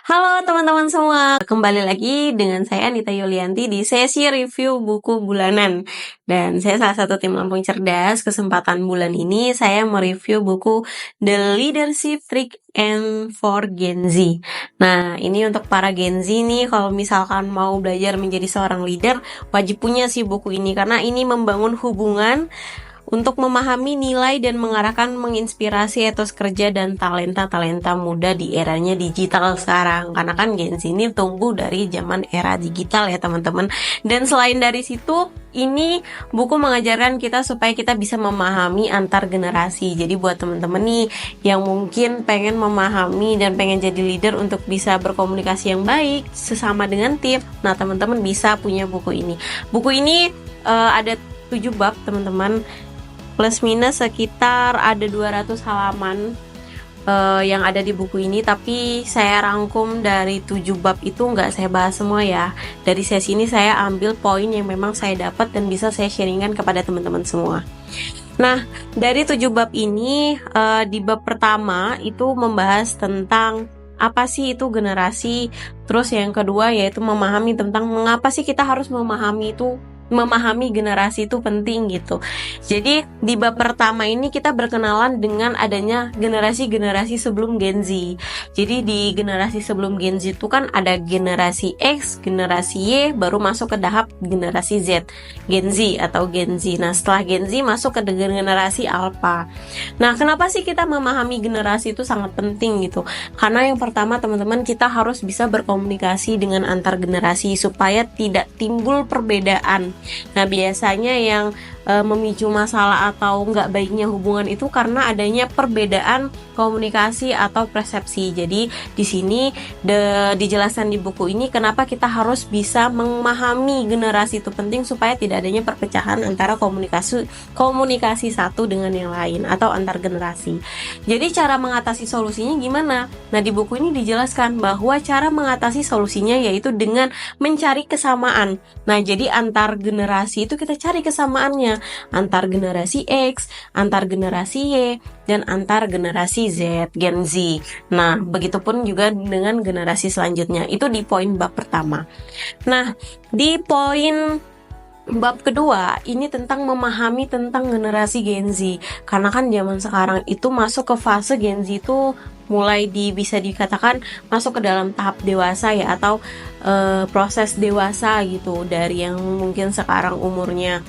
Halo teman-teman semua, kembali lagi dengan saya Anita Yulianti di sesi review buku bulanan. Dan saya salah satu tim Lampung Cerdas. Kesempatan bulan ini saya mereview buku The Leadership Trick and for Gen Z. Nah, ini untuk para Gen Z nih, kalau misalkan mau belajar menjadi seorang leader, wajib punya sih buku ini karena ini membangun hubungan untuk memahami nilai dan menginspirasi etos kerja dan talenta-talenta muda di eranya digital sekarang. Karena kan Gen Z ini tumbuh dari zaman era digital ya teman-teman. Dan selain dari situ, ini buku mengajarkan kita supaya kita bisa memahami antar generasi. Jadi buat teman-teman nih yang mungkin pengen memahami dan pengen jadi leader untuk bisa berkomunikasi yang baik sesama dengan tim, nah teman-teman bisa punya buku ini. Buku ini ada 7 bab teman-teman, plus minus sekitar ada 200 halaman yang ada di buku ini, tapi saya rangkum dari 7 bab itu nggak saya bahas semua ya. Dari sesi ini saya ambil poin yang memang saya dapat dan bisa saya sharingkan kepada teman-teman semua. Nah, dari 7 bab ini di bab pertama itu membahas tentang apa sih itu generasi. Terus yang kedua yaitu memahami tentang mengapa sih kita harus memahami generasi itu penting gitu. Jadi di bab pertama ini kita berkenalan dengan adanya generasi-generasi sebelum Gen Z. Jadi di generasi sebelum Gen Z itu kan ada generasi X, generasi Y, baru masuk ke tahap generasi Z, Gen Z atau Gen Z. Nah setelah Gen Z masuk ke generasi Alpha. Nah kenapa sih kita memahami generasi itu sangat penting gitu? Karena yang pertama teman-teman, kita harus bisa berkomunikasi dengan antar generasi supaya tidak timbul perbedaan. Nah biasanya yang memicu masalah atau nggak baiknya hubungan itu karena adanya perbedaan komunikasi atau persepsi. Jadi di sini dijelaskan di buku ini kenapa kita harus bisa memahami generasi itu penting supaya tidak adanya perpecahan antara komunikasi satu dengan yang lain atau antar generasi. Jadi cara mengatasi solusinya gimana? Nah di buku ini dijelaskan bahwa cara mengatasi solusinya yaitu dengan mencari kesamaan. Nah jadi antar generasi itu kita cari kesamaannya, antar generasi X, antar generasi Y, dan antar generasi Z, Gen Z. Nah, begitupun juga dengan generasi selanjutnya. Itu di poin bab pertama. Nah, di poin bab kedua ini tentang memahami tentang generasi Gen Z. Karena kan zaman sekarang itu masuk ke fase Gen Z itu mulai bisa dikatakan masuk ke dalam tahap dewasa ya, atau proses dewasa gitu, dari yang mungkin sekarang umurnya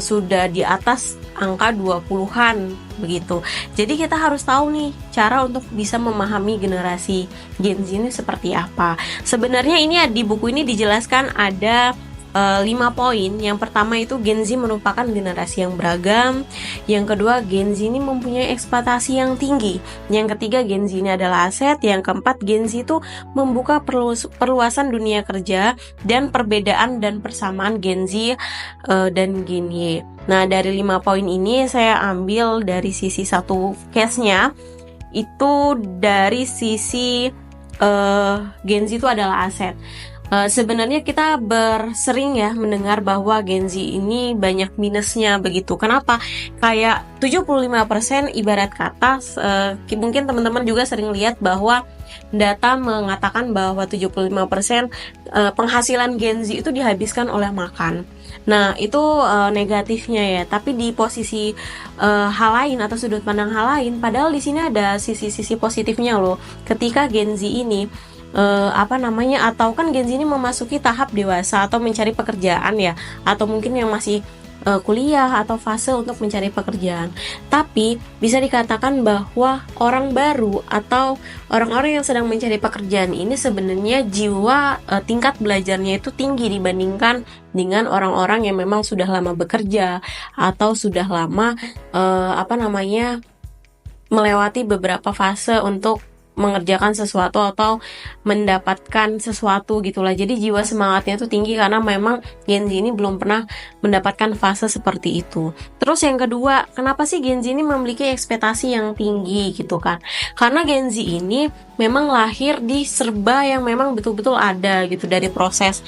sudah di atas angka 20-an begitu. Jadi kita harus tahu nih cara untuk bisa memahami generasi Gen Z ini seperti apa. Sebenarnya ini di buku ini dijelaskan ada 5 poin. Yang pertama itu Gen Z merupakan generasi yang beragam. Yang kedua, Gen Z ini mempunyai ekspektasi yang tinggi. Yang ketiga, Gen Z ini adalah aset. Yang keempat, Gen Z itu membuka perluasan dunia kerja dan perbedaan dan persamaan Gen Z dan Gen Y. Nah dari 5 poin ini saya ambil dari sisi satu case-nya, itu dari sisi Gen Z itu adalah aset. Sebenarnya kita sering ya mendengar bahwa Gen Z ini banyak minusnya begitu. Kenapa? Kayak 75% ibarat kata, mungkin teman-teman juga sering lihat bahwa data mengatakan bahwa 75% penghasilan Gen Z itu dihabiskan oleh makan. Nah itu negatifnya ya. Tapi di posisi hal lain atau sudut pandang hal lain, padahal di sini ada sisi-sisi positifnya loh. Ketika Gen Z ini atau kan Gen Z ini memasuki tahap dewasa atau mencari pekerjaan ya, atau mungkin yang masih kuliah atau fase untuk mencari pekerjaan. Tapi bisa dikatakan bahwa orang baru atau orang-orang yang sedang mencari pekerjaan ini sebenarnya jiwa tingkat belajarnya itu tinggi dibandingkan dengan orang-orang yang memang sudah lama bekerja atau sudah lama melewati beberapa fase untuk mengerjakan sesuatu atau mendapatkan sesuatu gitulah. Jadi jiwa semangatnya itu tinggi karena memang Gen Z ini belum pernah mendapatkan fase seperti itu. Terus yang kedua, kenapa sih Gen Z ini memiliki ekspektasi yang tinggi gitu kan? Karena Gen Z ini memang lahir di serba yang memang betul-betul ada gitu, dari proses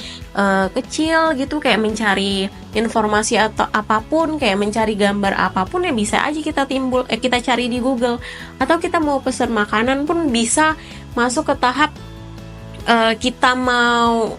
kecil gitu, kayak mencari informasi atau apapun, kayak mencari gambar apapun ya bisa aja kita cari di Google, atau kita mau pesan makanan pun bisa masuk ke tahap kita mau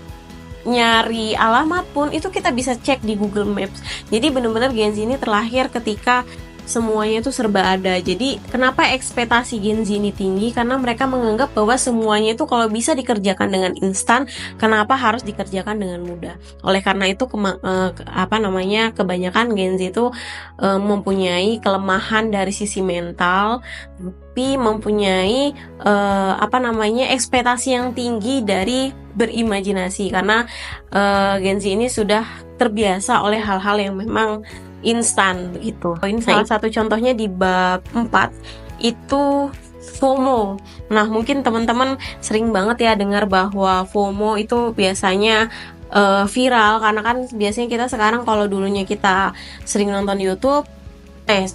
nyari alamat pun itu kita bisa cek di Google Maps. Jadi benar-benar Gen Z ini terlahir ketika semuanya itu serba ada. Jadi kenapa ekspektasi Gen Z ini tinggi? Karena mereka menganggap bahwa semuanya itu kalau bisa dikerjakan dengan instan, kenapa harus dikerjakan dengan mudah? Oleh karena itu kebanyakan Gen Z itu mempunyai kelemahan dari sisi mental, tapi mempunyai ekspektasi yang tinggi dari berimajinasi, karena Gen Z ini sudah terbiasa oleh hal-hal yang memang instan begitu. Ini salah satu contohnya di bab 4 itu FOMO. Nah, mungkin teman-teman sering banget ya dengar bahwa FOMO itu biasanya viral, karena kan biasanya kita sekarang kalau dulunya kita sering nonton YouTube,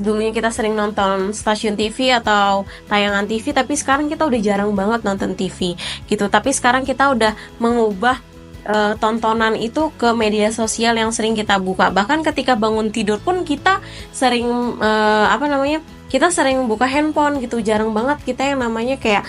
dulunya kita sering nonton stasiun TV atau tayangan TV, tapi sekarang kita udah jarang banget nonton TV gitu. Tapi sekarang kita udah mengubah tontonan itu ke media sosial yang sering kita buka. Bahkan ketika bangun tidur pun kita sering kita sering buka handphone gitu. Jarang banget kita yang namanya kayak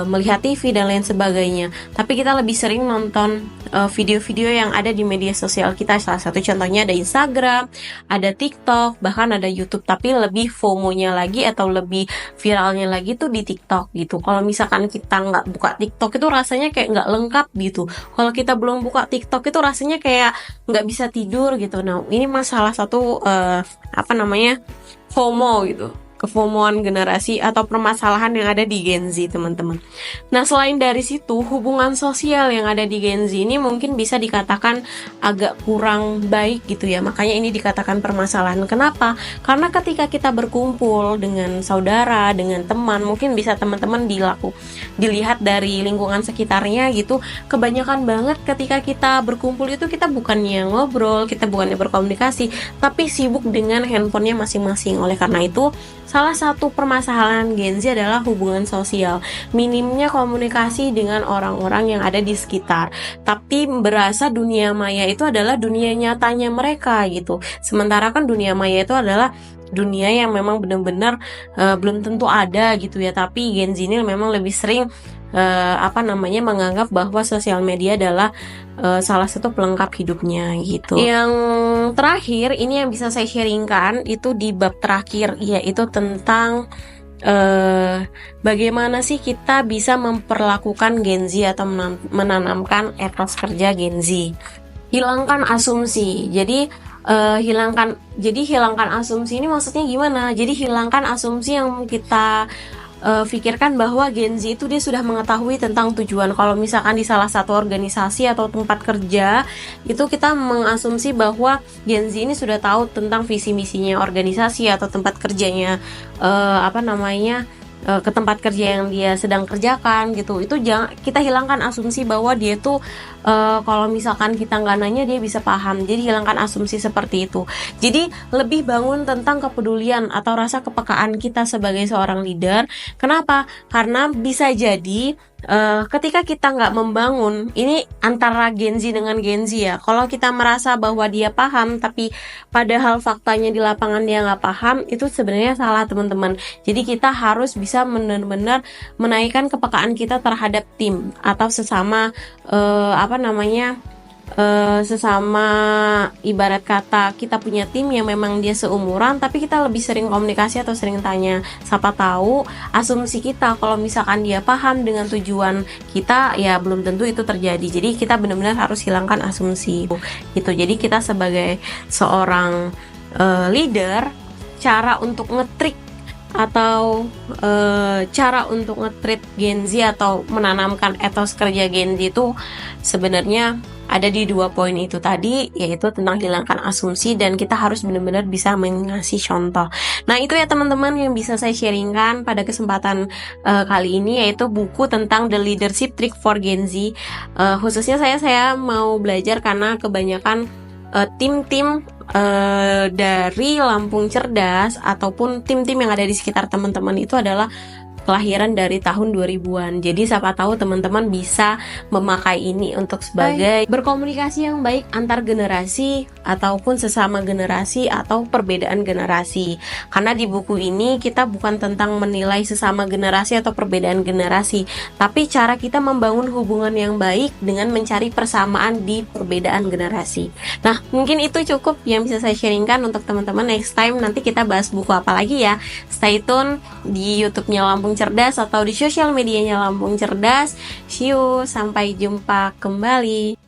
melihat TV dan lain sebagainya. Tapi kita lebih sering nonton video-video yang ada di media sosial kita. Salah satu contohnya ada Instagram, ada TikTok, bahkan ada YouTube. Tapi lebih FOMO-nya lagi atau lebih viralnya lagi tuh di TikTok gitu. Kalau misalkan kita nggak buka TikTok itu rasanya kayak nggak lengkap gitu. Kalau kita belum buka TikTok itu rasanya kayak nggak bisa tidur gitu. Nah, ini masalah satu FOMO gitu, kefomoan generasi atau permasalahan yang ada di Gen Z, teman-teman. Nah, selain dari situ, hubungan sosial yang ada di Gen Z ini mungkin bisa dikatakan agak kurang baik gitu ya. Makanya ini dikatakan permasalahan. Kenapa? Karena ketika kita berkumpul dengan saudara, dengan teman, mungkin bisa teman-teman dilihat dari lingkungan sekitarnya gitu. Kebanyakan banget ketika kita berkumpul itu kita bukannya ngobrol, kita bukannya berkomunikasi, tapi sibuk dengan handphonenya masing-masing. Oleh karena itu, salah satu permasalahan Gen Z adalah hubungan sosial, minimnya komunikasi dengan orang-orang yang ada di sekitar. Tapi berasa dunia maya itu adalah dunia nyatanya mereka gitu. Sementara kan dunia maya itu adalah dunia yang memang benar-benar belum tentu ada gitu ya. Tapi Gen Z ini memang lebih sering menganggap bahwa sosial media adalah salah satu pelengkap hidupnya gitu. Yang terakhir ini yang bisa saya sharingkan itu di bab terakhir, yaitu tentang bagaimana sih kita bisa memperlakukan Gen Z atau menanamkan etos kerja Gen Z. Hilangkan asumsi. Jadi hilangkan asumsi ini maksudnya gimana? Jadi hilangkan asumsi yang kita pikirkan bahwa Gen Z itu dia sudah mengetahui tentang tujuan. Kalau misalkan di salah satu organisasi atau tempat kerja itu kita mengasumsi bahwa Gen Z ini sudah tahu tentang visi misinya organisasi atau tempat kerjanya ke tempat kerja yang dia sedang kerjakan gitu. Itu jangan kita hilangkan asumsi bahwa dia tuh kalau misalkan kita nggak nanya dia bisa paham. Jadi hilangkan asumsi seperti itu. Jadi lebih bangun tentang kepedulian atau rasa kepekaan kita sebagai seorang leader. Kenapa? Karena bisa jadi ketika kita nggak membangun, ini antara Gen Z dengan Gen Z ya. Kalau kita merasa bahwa dia paham, tapi padahal faktanya di lapangan dia nggak paham, itu sebenarnya salah, teman-teman. Jadi kita harus bisa benar-benar menaikkan kepekaan kita terhadap tim atau sesama sesama ibarat kata kita punya tim yang memang dia seumuran, tapi kita lebih sering komunikasi atau sering tanya. Siapa tahu asumsi kita kalau misalkan dia paham dengan tujuan kita, ya belum tentu itu terjadi. Jadi kita benar-benar harus hilangkan asumsi gitu. Jadi kita sebagai seorang leader, cara untuk ngetrik atau cara untuk nge-treat Gen Z atau menanamkan etos kerja Gen Z itu sebenarnya ada di 2 poin itu tadi, yaitu tentang hilangkan asumsi dan kita harus benar-benar bisa mengasih contoh. Nah, itu ya teman-teman yang bisa saya sharingkan pada kesempatan kali ini, yaitu buku tentang The Leadership Trick for Gen Z. Khususnya saya mau belajar karena kebanyakan tim-tim dari Lampung Cerdas ataupun tim-tim yang ada di sekitar teman-teman itu adalah kelahiran dari tahun 2000-an. Jadi siapa tahu teman-teman bisa memakai ini untuk sebagai berkomunikasi yang baik antar generasi ataupun sesama generasi atau perbedaan generasi. Karena di buku ini kita bukan tentang menilai sesama generasi atau perbedaan generasi, tapi cara kita membangun hubungan yang baik dengan mencari persamaan di perbedaan generasi. Nah, mungkin itu cukup yang bisa saya sharingkan untuk teman-teman. Next time nanti kita bahas buku apa lagi ya. Stay tune di YouTube-nya Lampung Cerdas atau di sosial medianya Lampung Cerdas. See you, sampai jumpa kembali.